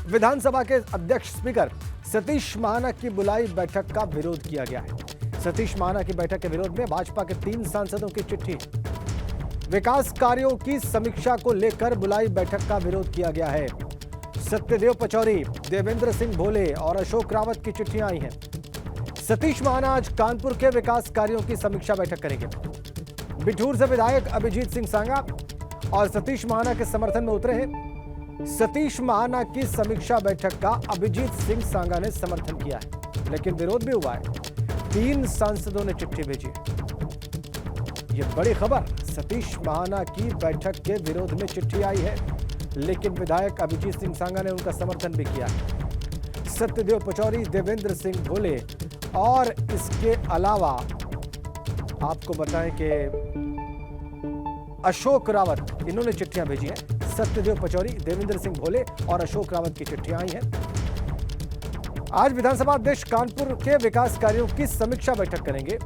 विधानसभा के अध्यक्ष स्पीकर सतीश महाना की बुलाई बैठक का विरोध किया गया है। सतीश महाना की बैठक के विरोध में भाजपा के 3 सांसदों की चिट्ठी। विकास कार्यों की समीक्षा को लेकर बुलाई बैठक का विरोध किया गया है। सत्यदेव पचौरी, देवेंद्र सिंह भोले और अशोक रावत की चिट्ठियां आई हैं। सतीश महाना आज कानपुर के विकास कार्यों की समीक्षा बैठक करेंगे। बिठूर से विधायक अभिजीत सिंह सांगा और सतीश महाना के समर्थन में उतरे हैं। सतीश महाना की समीक्षा बैठक का अभिजीत सिंह सांगा ने समर्थन किया है, लेकिन विरोध भी हुआ है। 3 सांसदों ने चिट्ठी भेजी है। यह बड़ी खबर, सतीश महाना की बैठक के विरोध में चिट्ठी आई है, लेकिन विधायक अभिजीत सिंह सांगा ने उनका समर्थन भी किया है। सत्यदेव पचौरी, देवेंद्र सिंह भोले और इसके अलावा आपको बताएं कि अशोक रावत, इन्होंने चिट्ठियां भेजी हैं। सत्यदेव पचौरी, देवेंद्र सिंह भोले और अशोक रावत की चिट्ठियां आई हैं। आज विधानसभा अध्यक्ष कानपुर के विकास कार्यों की समीक्षा बैठक करेंगे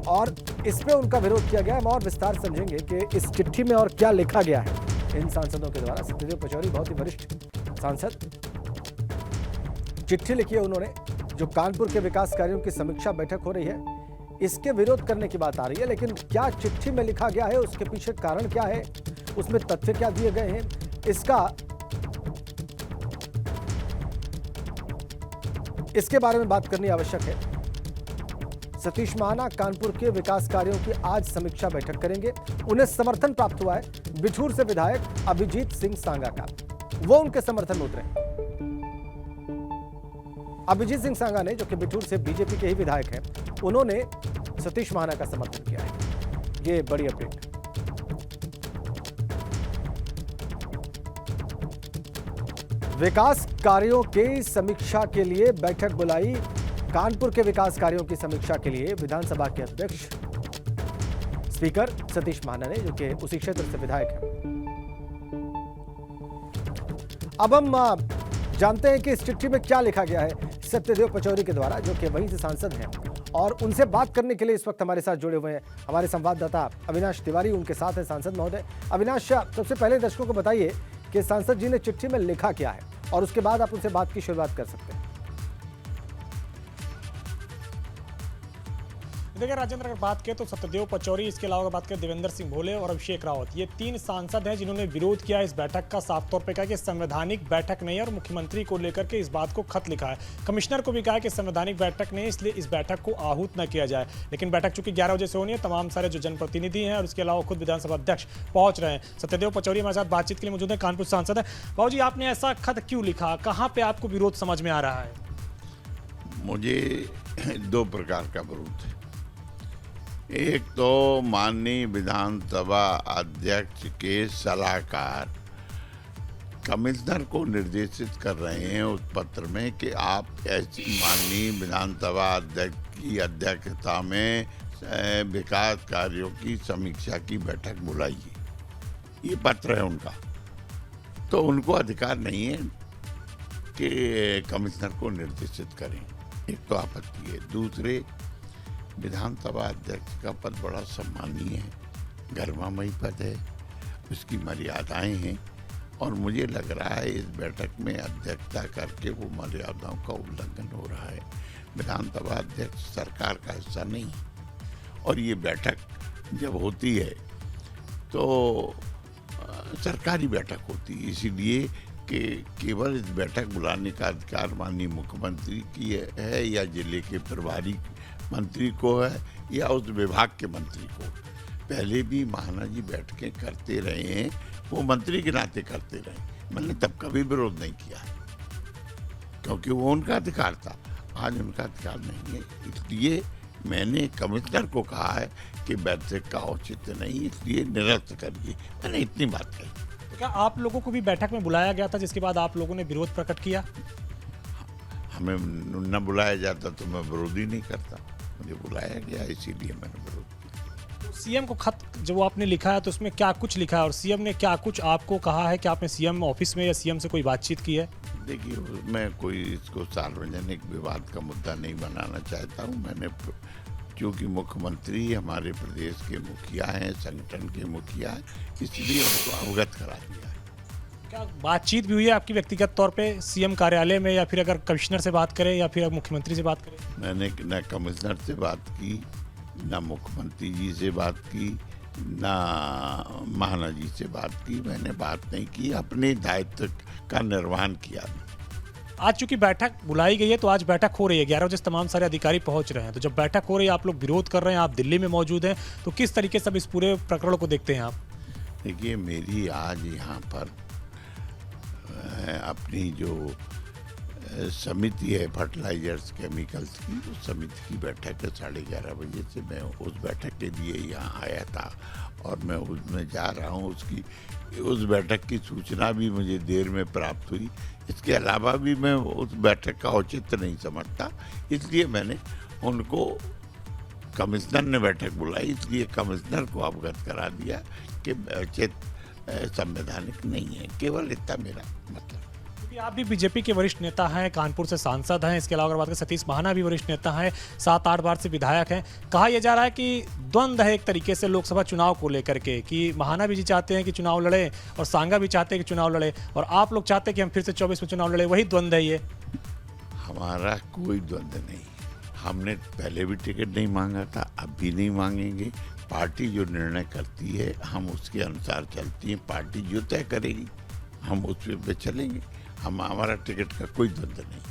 और इस पे उनका विरोध किया गया है। हम और विस्तार समझेंगे कि इस चिट्ठी में और क्या लिखा गया है इन सांसदों के द्वारा। सत्यदेव पचौरी बहुत ही वरिष्ठ सांसद, चिट्ठी लिखी है उन्होंने, जो कानपुर के विकास कार्यों की समीक्षा बैठक हो रही है इसके विरोध करने की बात आ रही है। लेकिन क्या चिट्ठी में लिखा गया है, उसके पीछे कारण क्या है, उसमें तथ्य क्या दिए गए हैं, इसके बारे में बात करनी आवश्यक है। सतीश महाना कानपुर के विकास कार्यों की आज समीक्षा बैठक करेंगे। उन्हें समर्थन प्राप्त हुआ है बिठूर से विधायक अभिजीत सिंह सांगा का, वो उनके समर्थन में उतरे। अभिजीत सिंह सांगा ने, जो कि बिठूर से बीजेपी के ही विधायक हैं, उन्होंने सतीश महाना का समर्थन किया है। ये बड़ी अपडेट। विकास कार्यों की समीक्षा के लिए बैठक बुलाई। कानपुर के विकास कार्यों की समीक्षा के लिए विधानसभा के अध्यक्ष स्पीकर सतीश महाना ने, जो कि उसी क्षेत्र से विधायक हैं। अब हम जानते हैं कि इस चिट्ठी में क्या लिखा गया है सत्यदेव पचौरी के द्वारा, जो कि वहीं से सांसद हैं और उनसे बात करने के लिए इस वक्त हमारे साथ जुड़े हुए हैं हमारे संवाददाता अविनाश तिवारी, उनके साथ है सांसद महोदय। अविनाश, सबसे पहले दर्शकों को बताइए कि सांसद जी ने चिट्ठी में लिखा क्या है और उसके बाद आप उनसे बात की शुरुआत कर सकते हैं। देखिए राजेंद्र, अगर बात करें तो सत्यदेव पचौरी, इसके अलावा अगर बात करें देवेंद्र सिंह भोले और अभिषेक रावत, ये 3 सांसद हैं जिन्होंने विरोध किया इस बैठक का। साफ तौर पे कहा कि संवैधानिक बैठक नहीं है और मुख्यमंत्री को लेकर के इस बात को खत लिखा है। कमिश्नर को भी कहा कि संवैधानिक बैठक नहीं है, इसलिए इस बैठक को आहूत न किया जाए। लेकिन बैठक चूंकि 11 बजे से होनी है, तमाम सारे जो जनप्रतिनिधि हैं और इसके अलावा खुद विधानसभा अध्यक्ष पहुंच रहे हैं। सत्यदेव पचौरी हमारे साथ बातचीत के लिए मौजूद है, कानपुर सांसद है। बाबू जी, आपने ऐसा खत क्यों लिखा, कहाँ पे आपको विरोध समझ में आ रहा है? मुझे 2 प्रकार का विरोध है। एक तो माननीय विधानसभा अध्यक्ष के सलाहकार कमिश्नर को निर्देशित कर रहे हैं उस पत्र में कि आप ऐसी माननीय विधानसभा अध्यक्ष की अध्यक्षता में विकास कार्यों की समीक्षा की बैठक बुलाइए। ये पत्र है उनका, तो उनको अधिकार नहीं है कि कमिश्नर को निर्देशित करें। एक तो आपत्ति है। दूसरे, विधानसभा अध्यक्ष का पद बड़ा सम्मानीय है, गरिमामयी पद है, उसकी मर्यादाएं हैं और मुझे लग रहा है इस बैठक में अध्यक्षता करके वो मर्यादाओं का उल्लंघन हो रहा है। विधानसभा अध्यक्ष सरकार का हिस्सा नहीं, और ये बैठक जब होती है तो सरकारी बैठक होती है, इसीलिए कि केवल इस बैठक बुलाने का अधिकार माननीय मुख्यमंत्री की है या जिले के प्रभारी मंत्री को है या उस विभाग के मंत्री को। पहले भी महाना जी बैठकें करते रहे हैं, वो मंत्री के नाते करते रहे, मैंने तब कभी विरोध नहीं किया क्योंकि वो उनका अधिकार था। आज उनका अधिकार नहीं है, इसलिए मैंने कमिश्नर को कहा है कि बैठक का औचित्य नहीं, इसलिए निरस्त करिए। मैंने इतनी बात कही। क्या आप लोगों को भी बैठक में बुलाया गया था जिसके बाद आप लोगों ने विरोध प्रकट किया? हमें न बुलाया जाता तो मैं विरोध ही नहीं करता, मुझे बुलाया गया इसीलिए मैंने विरोध किया। तो सीएम को खत जो आपने लिखा है तो उसमें क्या कुछ लिखा है और सीएम ने क्या कुछ आपको कहा है कि आपने सीएम ऑफिस में या सीएम से कोई बातचीत की है? देखिए, मैं कोई इसको सार्वजनिक विवाद का मुद्दा नहीं बनाना चाहता हूँ। मैंने क्योंकि मुख्यमंत्री हमारे प्रदेश के मुखिया हैं, संगठन के मुखिया हैं, इसलिए उनको अवगत करा दिया है। क्या बातचीत भी हुई है आपकी व्यक्तिगत तौर पे सीएम कार्यालय में, या फिर अगर कमिश्नर से बात करें या फिर मुख्यमंत्री से बात करें? मैंने न कमिश्नर से बात की, न मुख्यमंत्री जी से बात की, ना महाना जी से बात की। मैंने बात नहीं की, अपने दायित्व का निर्वहन किया। आज चूंकि बैठक बुलाई गई है तो आज बैठक हो रही है, 11 बजे से तमाम सारे अधिकारी पहुंच रहे हैं। तो जब बैठक हो रही है, आप लोग विरोध कर रहे हैं, आप दिल्ली में मौजूद हैं, तो किस तरीके से अब इस पूरे प्रकरण को देखते हैं आप? देखिए, मेरी आज यहाँ पर अपनी जो समिति है फर्टिलाइजर्स केमिकल्स की, उस समिति की बैठक है 11:30 बजे से। मैं उस बैठक के लिए यहाँ आया था और मैं उसमें जा रहा हूँ। उस बैठक की सूचना भी मुझे देर में प्राप्त हुई। इसके अलावा भी मैं उस बैठक का औचित्य नहीं समझता, इसलिए मैंने उनको, कमिश्नर ने बैठक बुलाई, इसलिए कमिश्नर को अवगत करा दिया कि उचित संवैधानिक नहीं है। केवल इतना मेरा मतलब। क्योंकि आप भी बीजेपी के वरिष्ठ नेता हैं, कानपुर से सांसद हैं, इसके अलावा अगर बात करें सतीश महाना भी वरिष्ठ नेता हैं, 7-8 बार से विधायक हैं। कहा यह जा रहा है कि द्वंद्व है एक तरीके से लोकसभा चुनाव को लेकर के, कि महाना भी जी चाहते हैं कि चुनाव लड़े और सांगा भी चाहते हैं कि चुनाव लड़े, और आप लोग चाहते हैं कि हम फिर से 24 में चुनाव लड़े। वही द्वंद्व है ये। हमारा कोई द्वंद्व नहीं। हमने पहले भी टिकट नहीं मांगा था, अब भी नहीं मांगेंगे। पार्टी जो निर्णय करती है हम उसके अनुसार चलती हैं। पार्टी जो तय करेगी हम उस पे चलेंगे। हमारा टिकट का कोई द्वंद्व नहीं।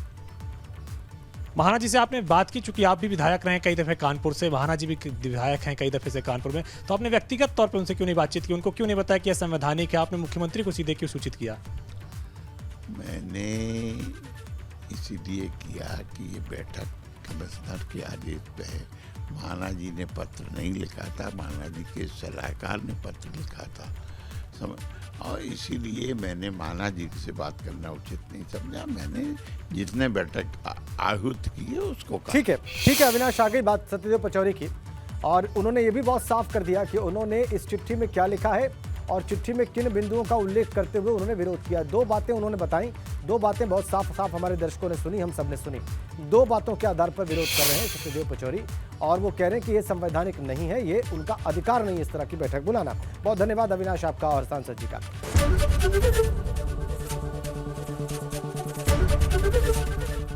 महाना जी से आपने बात की, चूंकि आप भी विधायक रहे हैं कई दफे कानपुर से, महाना जी भी विधायक हैं कई दफे से कानपुर में, तो आपने व्यक्तिगत तौर पे उनसे क्यों नहीं बातचीत की? उनको क्यों नहीं बताया कि यह संवैधानिक है? आपने मुख्यमंत्री को सीधे क्यों सूचित किया? मैंने इसीलिए किया कि ये बैठक कमिश्नर के आदेश पे है। महाना जी ने पत्र नहीं लिखा था, महाना जी के सलाहकार ने पत्र लिखा था, और इसीलिए मैंने महाना जी से बात करना उचित नहीं समझा। मैंने जितने बैठक आहूत की है उसको कहा। ठीक है अविनाश, आ गई बात सत्यदेव पचौरी की, और उन्होंने ये भी बहुत साफ कर दिया कि उन्होंने इस चिट्ठी में क्या लिखा है और चिट्ठी में किन बिंदुओं का उल्लेख करते हुए उन्होंने विरोध किया। 2 बातें उन्होंने बताई, 2 बातें बहुत साफ हमारे दर्शकों ने सुनी, हम सब ने सुनी। 2 बातों के आधार पर विरोध कर रहे हैं सत्यदेव पचौरी, और वो कह रहे हैं कि ये संवैधानिक नहीं है, ये उनका अधिकार नहीं है इस तरह की बैठक बुलाना। बहुत धन्यवाद अविनाश आपका और सांसद जी का।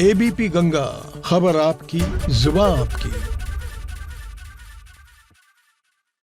एबीपी गंगा, खबर आपकी, जुबान आपकी।